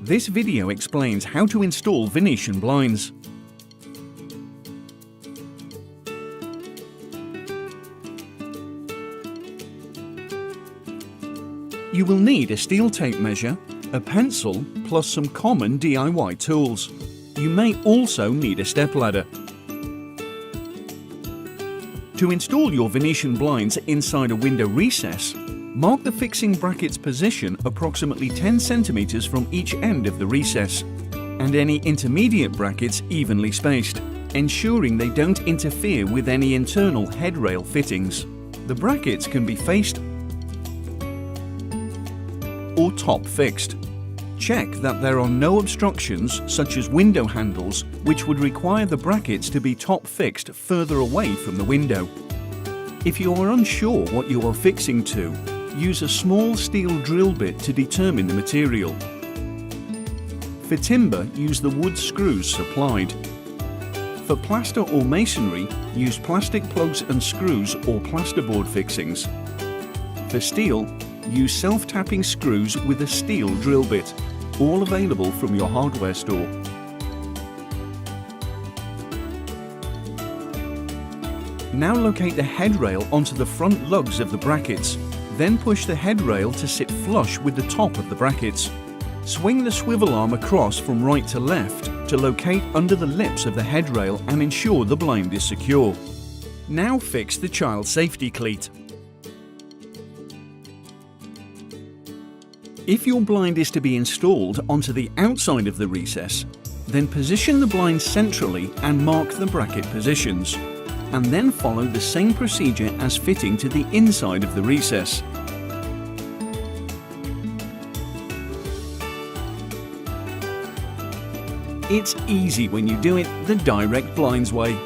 This video explains how to install Venetian blinds. You will need a steel tape measure, a pencil, plus some common DIY tools. You may also need a stepladder. To install your Venetian blinds inside a window recess, mark the fixing bracket's position approximately 10 centimeters from each end of the recess, and any intermediate brackets evenly spaced, ensuring they don't interfere with any internal headrail fittings. The brackets can be faced or top fixed. Check that there are no obstructions such as window handles, which would require the brackets to be top fixed further away from the window. If you are unsure what you are fixing to, use a small steel drill bit to determine the material. For timber, use the wood screws supplied. For plaster or masonry, use plastic plugs and screws or plasterboard fixings. For steel, use self-tapping screws with a steel drill bit, all available from your hardware store. Now locate the headrail onto the front lugs of the brackets, then push the headrail to sit flush with the top of the brackets. Swing the swivel arm across from right to left to locate under the lips of the headrail and ensure the blind is secure. Now fix the child safety cleat. If your blind is to be installed onto the outside of the recess, then position the blind centrally and mark the bracket positions, and then follow the same procedure as fitting to the inside of the recess. It's easy when you do it the direct blinds way.